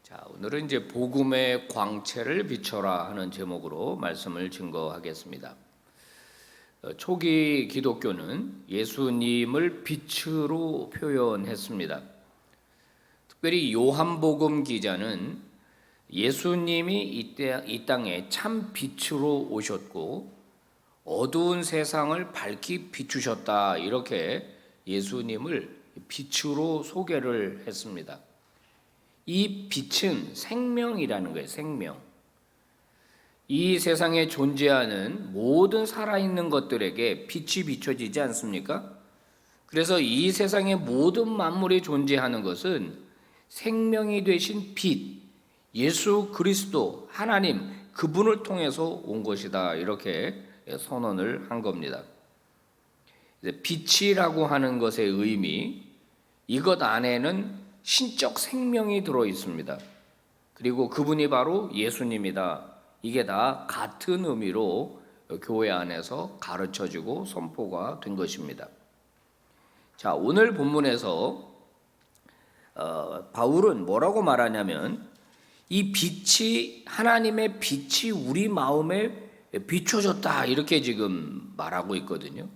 자, 오늘은 이제 복음의 광채를 비춰라 하는 제목으로 말씀을 증거하겠습니다. 초기 기독교는 예수님을 빛으로 표현했습니다. 특별히 요한복음 기자는 예수님이 이 땅에 참 빛으로 오셨고 어두운 세상을 밝히 비추셨다, 이렇게 예수님을 빛으로 소개를 했습니다. 이 빛은 생명이라는 거예요. 생명. 이 세상에 존재하는 모든 살아있는 것들에게 빛이 비춰지지 않습니까? 그래서 이 세상의 모든 만물이 존재하는 것은 생명이 되신 빛, 예수 그리스도, 하나님, 그분을 통해서 온 것이다, 이렇게 선언을 한 겁니다. 빛이라고 하는 것의 의미, 이것 안에는 신적 생명이 들어 있습니다. 그리고 그분이 바로 예수님이다. 이게 다 같은 의미로 교회 안에서 가르쳐지고 선포가 된 것입니다. 자, 오늘 본문에서 바울은 뭐라고 말하냐면 이 빛이, 하나님의 빛이 우리 마음에 비춰졌다, 이렇게 지금 말하고 있거든요.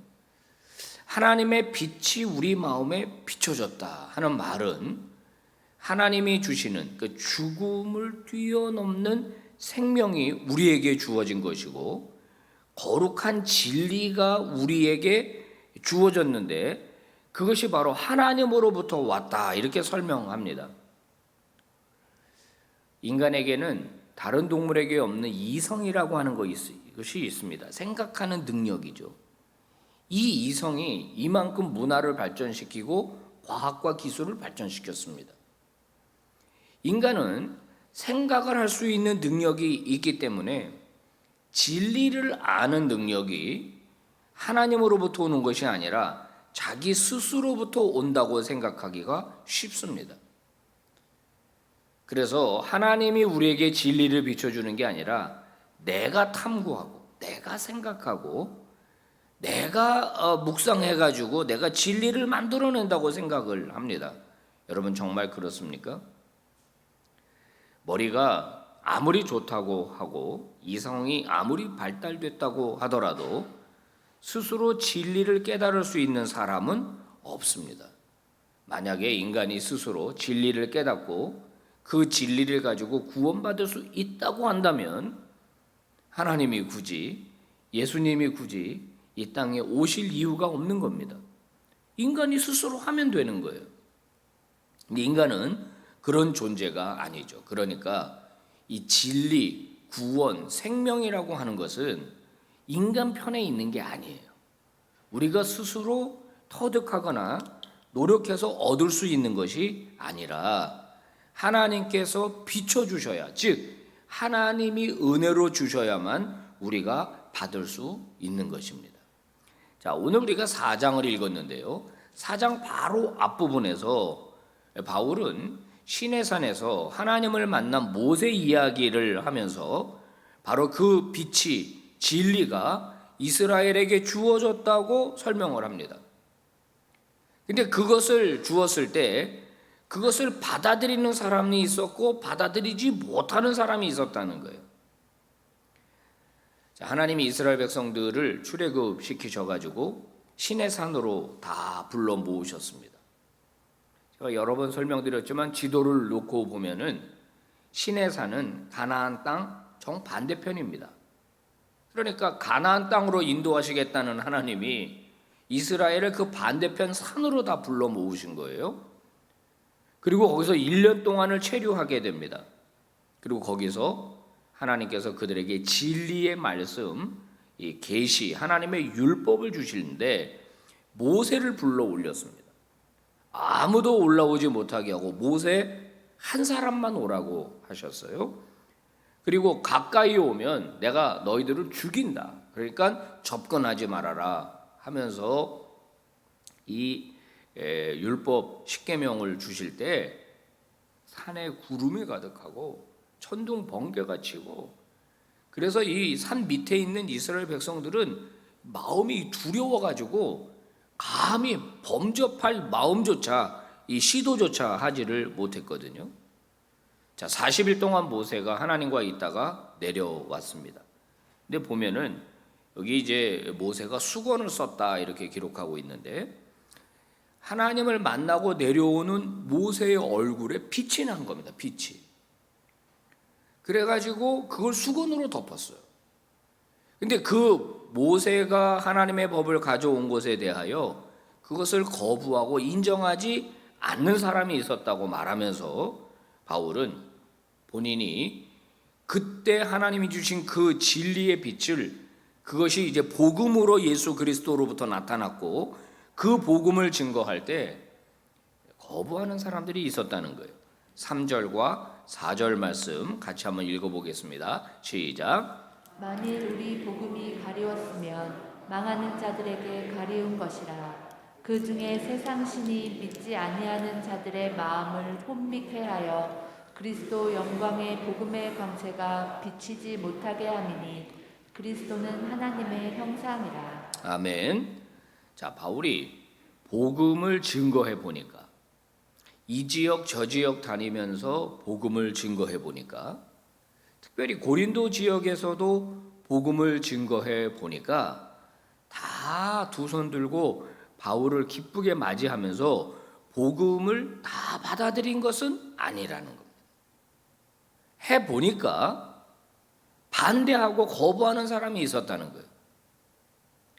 하나님의 빛이 우리 마음에 비춰졌다 하는 말은 하나님이 주시는 그 죽음을 뛰어넘는 생명이 우리에게 주어진 것이고 거룩한 진리가 우리에게 주어졌는데 그것이 바로 하나님으로부터 왔다, 이렇게 설명합니다. 인간에게는 다른 동물에게 없는 이성이라고 하는 것이 있습니다. 생각하는 능력이죠. 이 이성이 이만큼 문화를 발전시키고 과학과 기술을 발전시켰습니다. 인간은 생각을 할 수 있는 능력이 있기 때문에 진리를 아는 능력이 하나님으로부터 오는 것이 아니라 자기 스스로부터 온다고 생각하기가 쉽습니다. 그래서 하나님이 우리에게 진리를 비춰주는 게 아니라 내가 탐구하고 내가 생각하고 내가 묵상해가지고 내가 진리를 만들어낸다고 생각을 합니다. 여러분 정말 그렇습니까? 머리가 아무리 좋다고 하고 이성이 아무리 발달됐다고 하더라도 스스로 진리를 깨달을 수 있는 사람은 없습니다. 만약에 인간이 스스로 진리를 깨닫고 그 진리를 가지고 구원받을 수 있다고 한다면 하나님이 굳이, 예수님이 굳이 이 땅에 오실 이유가 없는 겁니다. 인간이 스스로 하면 되는 거예요. 근데 인간은 그런 존재가 아니죠. 그러니까 이 진리, 구원, 생명이라고 하는 것은 인간 편에 있는 게 아니에요. 우리가 스스로 터득하거나 노력해서 얻을 수 있는 것이 아니라 하나님께서 비춰주셔야, 즉 하나님이 은혜로 주셔야만 우리가 받을 수 있는 것입니다. 자, 오늘 우리가 4장을 읽었는데요. 4장 바로 앞부분에서 바울은 시내산에서 하나님을 만난 모세 이야기를 하면서 바로 그 빛이, 진리가 이스라엘에게 주어졌다고 설명을 합니다. 근데 그것을 주었을 때 그것을 받아들이는 사람이 있었고 받아들이지 못하는 사람이 있었다는 거예요. 하나님이 이스라엘 백성들을 출애굽시키셔가지고 시내산으로 다 불러 모으셨습니다. 제가 여러 번 설명드렸지만 지도를 놓고 보면은 시내산은 가나안 땅 정반대편입니다. 그러니까 가나안 땅으로 인도하시겠다는 하나님이 이스라엘을 그 반대편 산으로 다 불러 모으신 거예요. 그리고 거기서 1년 동안을 체류하게 됩니다. 그리고 거기서 하나님께서 그들에게 진리의 말씀, 이 계시, 하나님의 율법을 주시는데 모세를 불러 올렸습니다. 아무도 올라오지 못하게 하고 모세 한 사람만 오라고 하셨어요. 그리고 가까이 오면 내가 너희들을 죽인다. 그러니까 접근하지 말아라 하면서 이 율법 십계명을 주실 때 산에 구름이 가득하고 천둥 번개가 치고, 그래서 이 산 밑에 있는 이스라엘 백성들은 마음이 두려워가지고 감히 범접할 마음조차, 이 시도조차 하지를 못했거든요. 자, 40일 동안 모세가 하나님과 있다가 내려왔습니다. 근데 보면은 여기 이제 모세가 수건을 썼다 이렇게 기록하고 있는데, 하나님을 만나고 내려오는 모세의 얼굴에 빛이 난 겁니다. 빛이. 그래가지고 그걸 수건으로 덮었어요. 근데 그 모세가 하나님의 법을 가져온 것에 대하여 그것을 거부하고 인정하지 않는 사람이 있었다고 말하면서 바울은 본인이 그때 하나님이 주신 그 진리의 빛을, 그것이 이제 복음으로 예수 그리스도로부터 나타났고 그 복음을 증거할 때 거부하는 사람들이 있었다는 거예요. 3절과 4절 말씀 같이 한번 읽어보겠습니다. 시작. 만일 우리 복음이 가리웠으면 망하는 자들에게 가리운 것이라. 그 중에 세상 신이 믿지 아니하는 자들의 마음을 혼미케 하여 그리스도 영광의 복음의 광채가 비치지 못하게 함이니 그리스도는 하나님의 형상이라. 아멘. 자, 바울이 복음을 증거해 보니까, 이 지역 저 지역 다니면서 복음을 증거해 보니까, 특별히 고린도 지역에서도 복음을 증거해 보니까 다 두 손 들고 바울을 기쁘게 맞이하면서 복음을 다 받아들인 것은 아니라는 겁니다. 해 보니까 반대하고 거부하는 사람이 있었다는 거예요.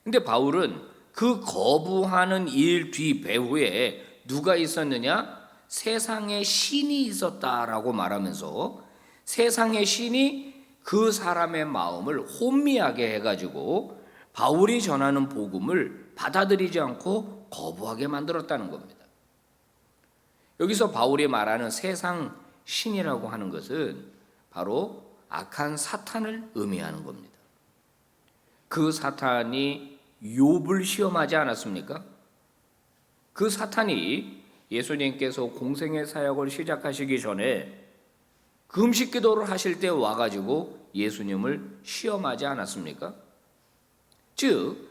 근데 바울은 그 거부하는 일 뒤 배후에 누가 있었느냐? 세상의 신이 있었다라고 말하면서 세상의 신이 그 사람의 마음을 혼미하게 해가지고 바울이 전하는 복음을 받아들이지 않고 거부하게 만들었다는 겁니다. 여기서 바울이 말하는 세상 신이라고 하는 것은 바로 악한 사탄을 의미하는 겁니다. 그 사탄이 욥을 시험하지 않았습니까? 그 사탄이 예수님께서 공생의 사역을 시작하시기 전에 금식 기도를 하실 때 와가지고 예수님을 시험하지 않았습니까? 즉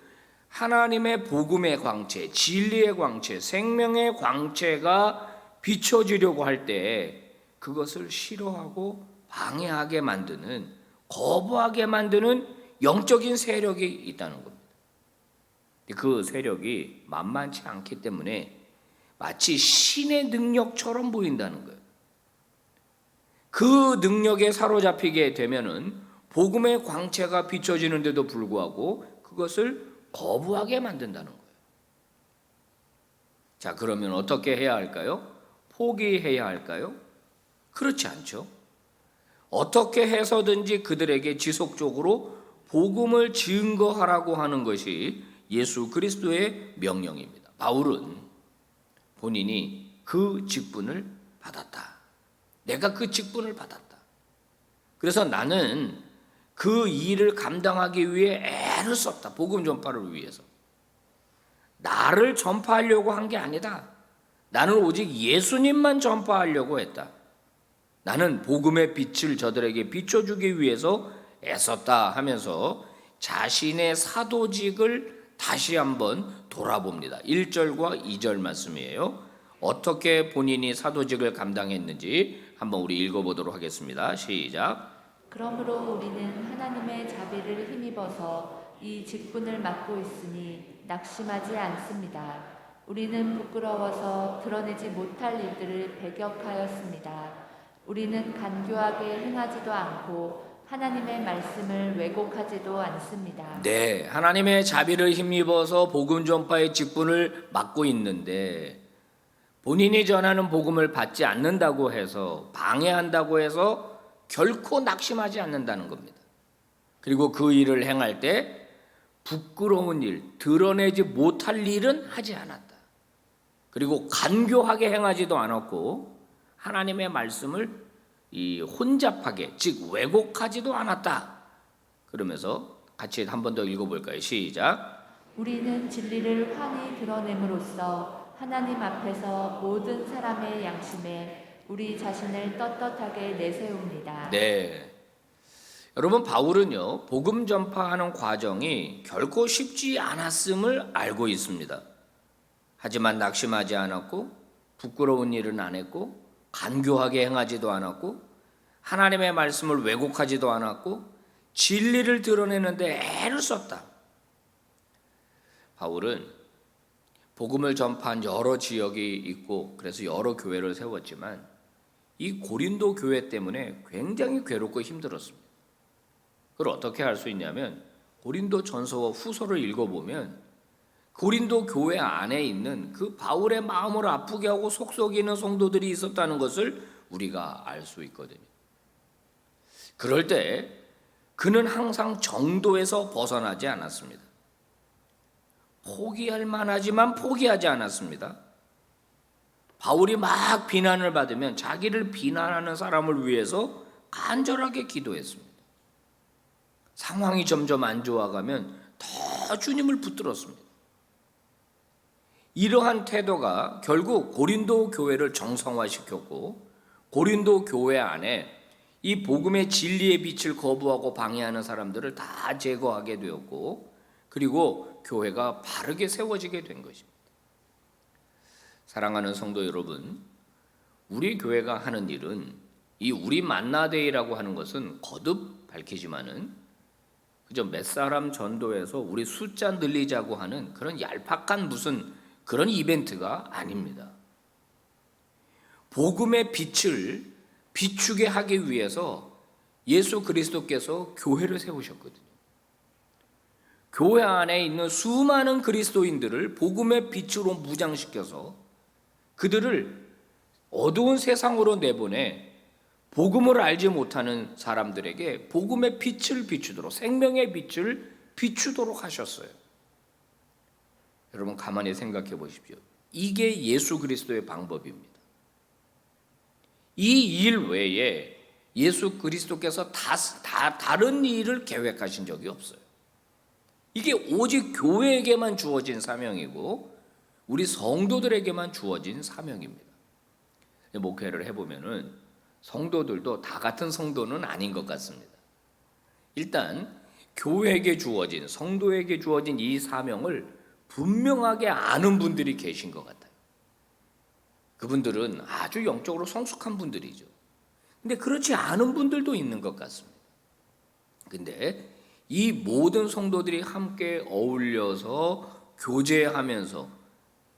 하나님의 복음의 광채, 진리의 광채, 생명의 광채가 비춰지려고 할 때 그것을 싫어하고 방해하게 만드는, 거부하게 만드는 영적인 세력이 있다는 겁니다. 그 세력이 만만치 않기 때문에 마치 신의 능력처럼 보인다는 거예요. 그 능력에 사로잡히게 되면은 복음의 광채가 비춰지는데도 불구하고 그것을 거부하게 만든다는 거예요. 자, 그러면 어떻게 해야 할까요? 포기해야 할까요? 그렇지 않죠. 어떻게 해서든지 그들에게 지속적으로 복음을 증거하라고 하는 것이 예수 그리스도의 명령입니다. 바울은 본인이 그 직분을 받았다. 내가 그 직분을 받았다. 그래서 나는 그 일을 감당하기 위해 애를 썼다. 복음 전파를 위해서. 나를 전파하려고 한 게 아니다. 나는 오직 예수님만 전파하려고 했다. 나는 복음의 빛을 저들에게 비춰주기 위해서 애썼다 하면서 자신의 사도직을 다시 한번 돌아봅니다. 1절과 2절 말씀이에요. 어떻게 본인이 사도직을 감당했는지 한번 우리 읽어보도록 하겠습니다. 시작. 그러므로 우리는 하나님의 자비를 힘입어서 이 직분을 맡고 있으니 낙심하지 않습니다. 우리는 부끄러워서 드러내지 못할 일들을 배격하였습니다. 우리는 간교하게 행하지도 않고 하나님의 말씀을 왜곡하지도 않습니다. 네, 하나님의 자비를 힘입어서 복음 전파의 직분을 맡고 있는데 본인이 전하는 복음을 받지 않는다고 해서, 방해한다고 해서 결코 낙심하지 않는다는 겁니다. 그리고 그 일을 행할 때 부끄러운 일, 드러내지 못할 일은 하지 않았다. 그리고 간교하게 행하지도 않았고 하나님의 말씀을 혼잡하게, 즉 왜곡하지도 않았다. 그러면서 같이 한 번 더 읽어볼까요? 시작. 우리는 진리를 환히 드러냄으로써 하나님 앞에서 모든 사람의 양심에 우리 자신을 떳떳하게 내세웁니다. 네, 여러분, 바울은요 복음 전파하는 과정이 결코 쉽지 않았음을 알고 있습니다. 하지만 낙심하지 않았고 부끄러운 일은 안 했고 간교하게 행하지도 않았고 하나님의 말씀을 왜곡하지도 않았고 진리를 드러내는데 애를 썼다. 바울은 복음을 전파한 여러 지역이 있고 그래서 여러 교회를 세웠지만 이 고린도 교회 때문에 굉장히 괴롭고 힘들었습니다. 그걸 어떻게 알 수 있냐면 고린도 전서와 후서를 읽어보면 고린도 교회 안에 있는 그 바울의 마음을 아프게 하고 속썩이는 성도들이 있었다는 것을 우리가 알 수 있거든요. 그럴 때 그는 항상 정도에서 벗어나지 않았습니다. 포기할 만하지만 포기하지 않았습니다. 바울이 막 비난을 받으면 자기를 비난하는 사람을 위해서 간절하게 기도했습니다. 상황이 점점 안 좋아가면 더 주님을 붙들었습니다. 이러한 태도가 결국 고린도 교회를 정성화시켰고 고린도 교회 안에 이 복음의 진리의 빛을 거부하고 방해하는 사람들을 다 제거하게 되었고 그리고 교회가 바르게 세워지게 된 것입니다. 사랑하는 성도 여러분, 우리 교회가 하는 일은 이 우리 만나데이라고 하는 것은 거듭 밝히지만은 그저 몇 사람 전도해서 우리 숫자 늘리자고 하는 그런 얄팍한 무슨 그런 이벤트가 아닙니다. 복음의 빛을 비추게 하기 위해서 예수 그리스도께서 교회를 세우셨거든요. 교회 안에 있는 수많은 그리스도인들을 복음의 빛으로 무장시켜서 그들을 어두운 세상으로 내보내 복음을 알지 못하는 사람들에게 복음의 빛을 비추도록 생명의 빛을 비추도록 하셨어요. 여러분 가만히 생각해 보십시오. 이게 예수 그리스도의 방법입니다. 이 일 외에 예수 그리스도께서 다른 일을 계획하신 적이 없어요. 이게 오직 교회에게만 주어진 사명이고 우리 성도들에게만 주어진 사명입니다. 목회를 해보면은 성도들도 다 같은 성도는 아닌 것 같습니다. 일단 교회에게 주어진 성도에게 주어진 이 사명을 분명하게 아는 분들이 계신 것 같아요. 그분들은 아주 영적으로 성숙한 분들이죠. 근데 그렇지 않은 분들도 있는 것 같습니다. 근데 이 모든 성도들이 함께 어울려서 교제하면서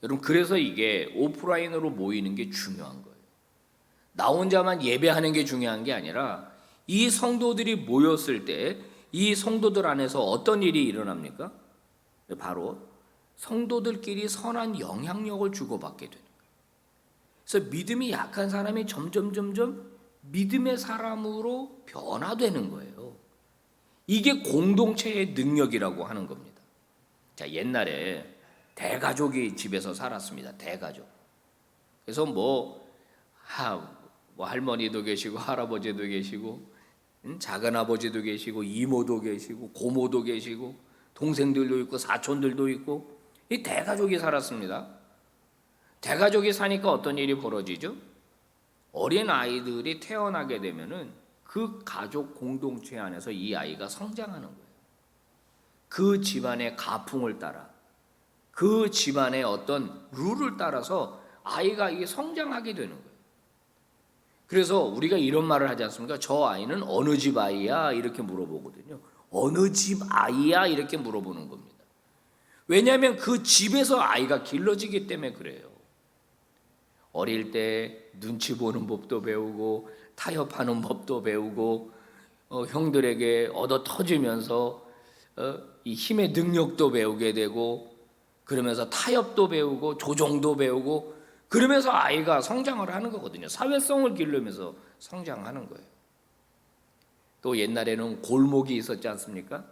여러분 그래서 이게 오프라인으로 모이는 게 중요한 거예요. 나 혼자만 예배하는 게 중요한 게 아니라 이 성도들이 모였을 때 이 성도들 안에서 어떤 일이 일어납니까? 바로 성도들끼리 선한 영향력을 주고받게 되는 거예요. 그래서 믿음이 약한 사람이 점점 믿음의 사람으로 변화되는 거예요. 이게 공동체의 능력이라고 하는 겁니다. 자, 옛날에 대가족이 집에서 살았습니다. 대가족. 그래서 할머니도 계시고 할아버지도 계시고 작은 아버지도 계시고 이모도 계시고 고모도 계시고 동생들도 있고 사촌들도 있고 이 대가족이 살았습니다. 대가족이 사니까 어떤 일이 벌어지죠? 어린 아이들이 태어나게 되면은 그 가족 공동체 안에서 이 아이가 성장하는 거예요. 그 집안의 가풍을 따라 그 집안의 어떤 룰을 따라서 아이가 이게 성장하게 되는 거예요. 그래서 우리가 이런 말을 하지 않습니까? 저 아이는 어느 집 아이야? 이렇게 물어보거든요. 어느 집 아이야? 이렇게 물어보는 겁니다. 왜냐하면 그 집에서 아이가 길러지기 때문에 그래요. 어릴 때 눈치 보는 법도 배우고 타협하는 법도 배우고 형들에게 얻어 터지면서 이 힘의 능력도 배우게 되고 그러면서 타협도 배우고 조종도 배우고 그러면서 아이가 성장을 하는 거거든요. 사회성을 기르면서 성장하는 거예요. 또 옛날에는 골목이 있었지 않습니까?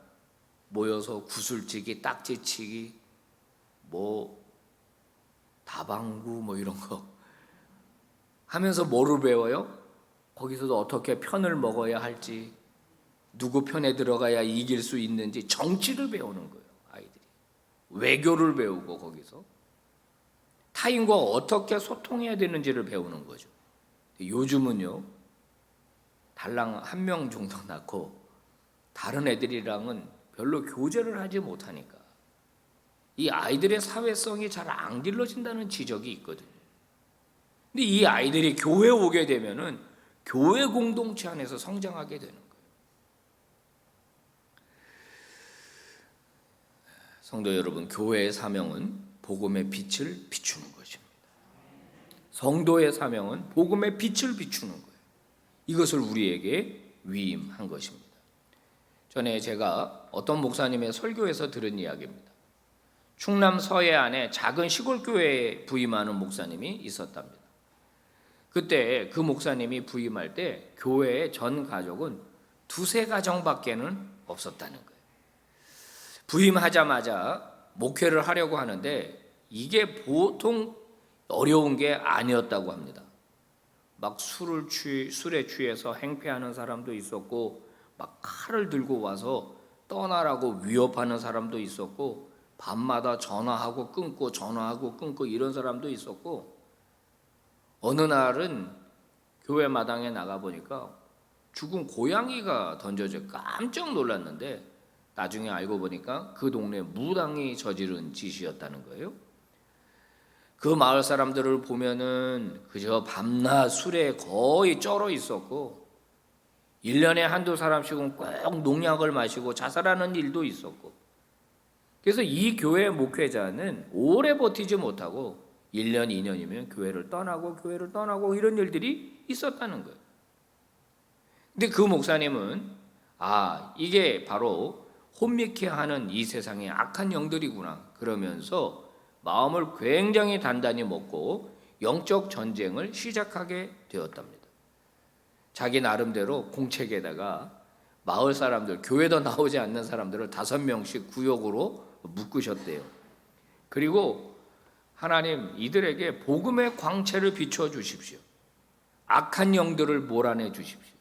모여서 구슬치기, 딱지치기, 다방구 이런 거 하면서 뭐를 배워요? 거기서도 어떻게 편을 먹어야 할지, 누구 편에 들어가야 이길 수 있는지 정치를 배우는 거예요. 아이들이 외교를 배우고 거기서 타인과 어떻게 소통해야 되는지를 배우는 거죠. 요즘은요, 달랑 1명 정도 낳고 다른 애들이랑은 별로 교제를 하지 못하니까 이 아이들의 사회성이 잘 안 길러진다는 지적이 있거든요. 근데 이 아이들이 교회에 오게 되면은 교회 공동체 안에서 성장하게 되는 거예요. 성도 여러분, 교회의 사명은 복음의 빛을 비추는 것입니다. 성도의 사명은 복음의 빛을 비추는 거예요. 이것을 우리에게 위임한 것입니다. 전에 제가 어떤 목사님의 설교에서 들은 이야기입니다. 충남 서해안에 작은 시골 교회에 부임하는 목사님이 있었답니다. 그때 그 목사님이 부임할 때 교회의 전 가족은 두세 가정밖에는 없었다는 거예요. 부임하자마자 목회를 하려고 하는데 이게 보통 어려운 게 아니었다고 합니다. 막 술에 취해서 행패하는 사람도 있었고, 막 칼을 들고 와서 떠나라고 위협하는 사람도 있었고, 밤마다 전화하고 끊고 이런 사람도 있었고, 어느 날은 교회 마당에 나가보니까 죽은 고양이가 던져져 깜짝 놀랐는데 나중에 알고 보니까 그 동네 무당이 저지른 짓이었다는 거예요. 그 마을 사람들을 보면은 그저 밤낮 술에 거의 쩔어 있었고 1년에 한두 사람씩은 꼭 농약을 마시고 자살하는 일도 있었고, 그래서 이 교회 목회자는 오래 버티지 못하고 1년, 2년이면 교회를 떠나고 이런 일들이 있었다는 거예요. 근데 그 목사님은 이게 바로 혼미케 하는 이 세상의 악한 영들이구나 그러면서 마음을 굉장히 단단히 먹고 영적 전쟁을 시작하게 되었답니다. 자기 나름대로 공책에다가 마을 사람들, 교회도 나오지 않는 사람들을 5명씩 구역으로 묶으셨대요. 그리고 하나님, 이들에게 복음의 광채를 비춰 주십시오. 악한 영들을 몰아내 주십시오.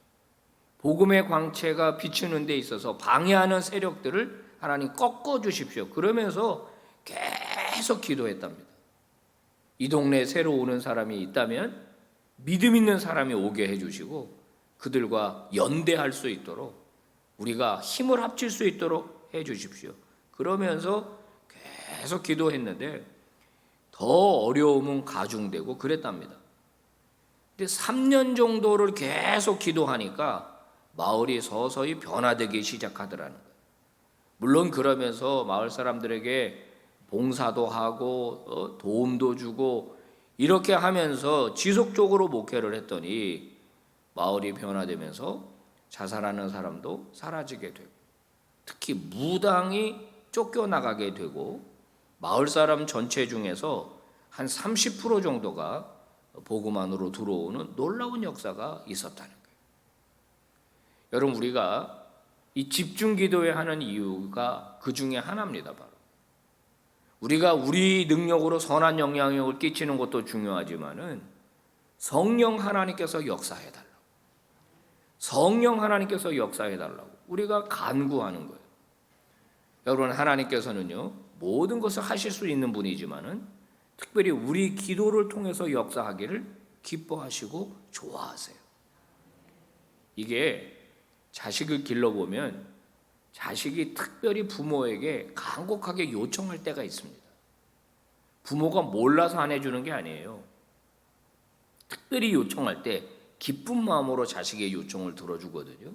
복음의 광채가 비추는 데 있어서 방해하는 세력들을 하나님 꺾어 주십시오. 그러면서 계속 기도했답니다. 이 동네에 새로 오는 사람이 있다면 믿음 있는 사람이 오게 해주시고 그들과 연대할 수 있도록, 우리가 힘을 합칠 수 있도록 해주십시오. 그러면서 계속 기도했는데 더 어려움은 가중되고 그랬답니다. 근데 3년 정도를 계속 기도하니까 마을이 서서히 변화되기 시작하더라는 거예요. 물론 그러면서 마을 사람들에게 봉사도 하고 도움도 주고 이렇게 하면서 지속적으로 목회를 했더니 마을이 변화되면서 자살하는 사람도 사라지게 되고, 특히 무당이 쫓겨나가게 되고 마을 사람 전체 중에서 한 30% 정도가 복음 안으로 들어오는 놀라운 역사가 있었다는 거예요. 여러분, 우리가 이 집중 기도에 하는 이유가 그 중에 하나입니다. 바로 우리가 우리 능력으로 선한 영향력을 끼치는 것도 중요하지만은 성령 하나님께서 역사해달라고, 성령 하나님께서 역사해달라고 우리가 간구하는 거예요. 여러분, 하나님께서는요 모든 것을 하실 수 있는 분이지만은 특별히 우리 기도를 통해서 역사하기를 기뻐하시고 좋아하세요. 이게 자식을 길러보면 자식이 특별히 부모에게 간곡하게 요청할 때가 있습니다. 부모가 몰라서 안 해주는 게 아니에요. 특별히 요청할 때 기쁜 마음으로 자식의 요청을 들어주거든요.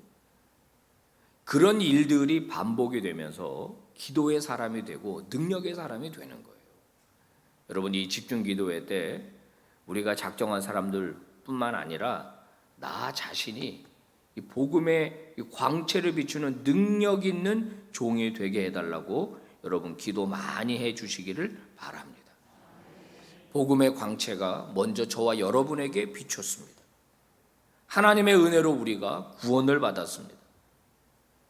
그런 일들이 반복이 되면서 기도의 사람이 되고 능력의 사람이 되는 거예요. 여러분, 이 집중 기도회 때 우리가 작정한 사람들뿐만 아니라 나 자신이 이 복음의 이 광채를 비추는 능력 있는 종이 되게 해달라고 여러분 기도 많이 해주시기를 바랍니다. 복음의 광채가 먼저 저와 여러분에게 비췄습니다. 하나님의 은혜로 우리가 구원을 받았습니다.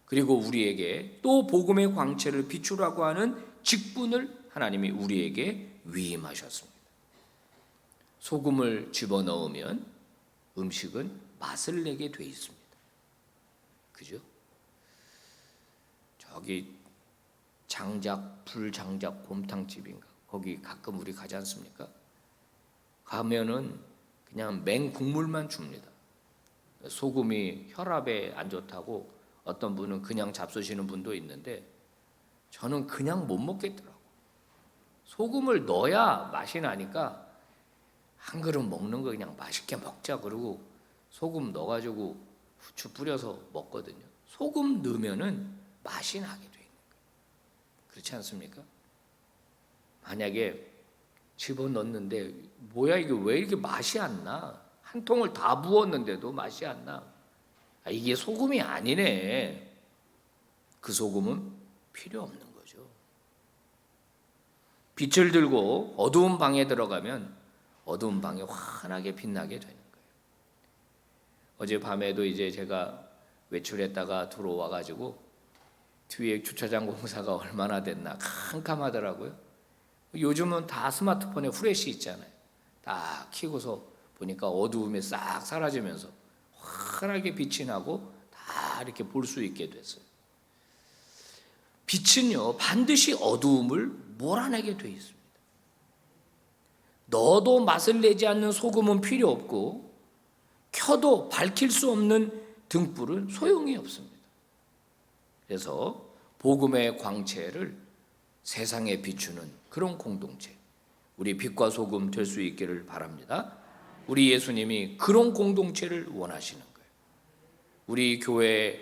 그리고 우리에게 또 복음의 광채를 비추라고 하는 직분을 하나님이 우리에게 위임하셨습니다. 소금을 집어넣으면 음식은 맛을 내게 돼 있습니다. 그죠? 저기 불장작 곰탕집인가 거기 가끔 우리 가지 않습니까? 가면은 그냥 맹국물만 줍니다. 소금이 혈압에 안 좋다고 어떤 분은 그냥 잡수시는 분도 있는데 저는 그냥 못 먹겠더라고. 소금을 넣어야 맛이 나니까 한 그릇 먹는 거 그냥 맛있게 먹자 그러고 소금 넣어가지고 후추 뿌려서 먹거든요. 소금 넣으면은 맛이 나게 돼 있는 거예요. 그렇지 않습니까? 만약에 집어넣는데 뭐야 이게 왜 이렇게 맛이 안 나? 한 통을 다 부었는데도 맛이 안 나. 아, 이게 소금이 아니네. 그 소금은 필요 없는 거죠. 빛을 들고 어두운 방에 들어가면 어두운 방에 환하게 빛나게 되는 거예요. 어젯밤에도 이제 제가 외출했다가 들어와 가지고 뒤에 주차장 공사가 얼마나 됐나 캄캄하더라고요. 요즘은 다 스마트폰에 후레쉬 있잖아요. 다 켜고서 보니까 어두움이 싹 사라지면서 환하게 빛이 나고 다 이렇게 볼 수 있게 됐어요. 빛은요 반드시 어두움을 몰아내게 돼 있습니다. 넣어도 맛을 내지 않는 소금은 필요 없고 켜도 밝힐 수 없는 등불은 소용이 없습니다. 그래서 복음의 광채를 세상에 비추는 그런 공동체, 우리 빛과 소금 될 수 있기를 바랍니다. 우리 예수님이 그런 공동체를 원하시는 거예요. 우리 교회에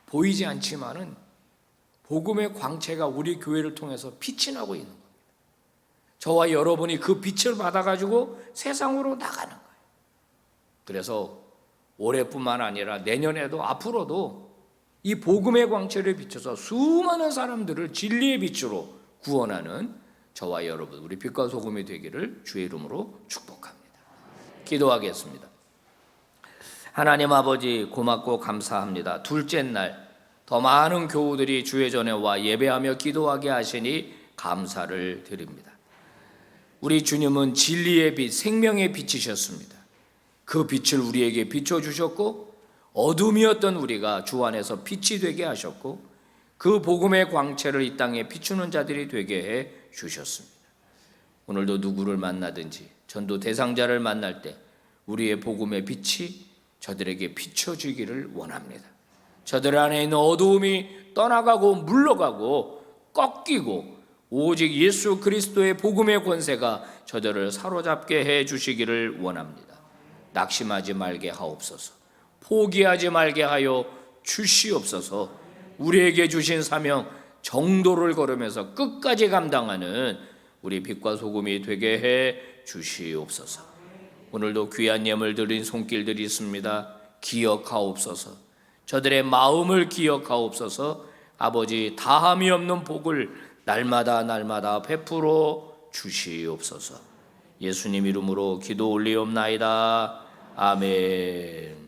보이지 않지만은 복음의 광채가 우리 교회를 통해서 빛이 나고 있는 겁니다. 저와 여러분이 그 빛을 받아가지고 세상으로 나가는 거예요. 그래서 올해뿐만 아니라 내년에도 앞으로도 이 복음의 광채를 비춰서 수많은 사람들을 진리의 빛으로 구원하는 저와 여러분, 우리 빛과 소금이 되기를 주의 이름으로 축복합니다. 기도하겠습니다. 하나님 아버지 고맙고 감사합니다. 둘째 날 더 많은 교우들이 주의 전에 와 예배하며 기도하게 하시니 감사를 드립니다. 우리 주님은 진리의 빛, 생명의 빛이셨습니다. 그 빛을 우리에게 비춰주셨고 어둠이었던 우리가 주 안에서 빛이 되게 하셨고 그 복음의 광채를 이 땅에 비추는 자들이 되게 해 주셨습니다. 오늘도 누구를 만나든지 전도 대상자를 만날 때 우리의 복음의 빛이 저들에게 비춰지기를 원합니다. 저들 안에 있는 어두움이 떠나가고 물러가고 꺾이고 오직 예수 그리스도의 복음의 권세가 저들을 사로잡게 해 주시기를 원합니다. 낙심하지 말게 하옵소서. 포기하지 말게 하여 주시옵소서. 우리에게 주신 사명 정도를 걸으면서 끝까지 감당하는 우리 빛과 소금이 되게 해 주시옵소서. 오늘도 귀한 예물 드린 손길들이 있습니다. 기억하옵소서. 저들의 마음을 기억하옵소서. 아버지 다함이 없는 복을 날마다 베풀어 주시옵소서. 예수님 이름으로 기도 올리옵나이다. 아멘.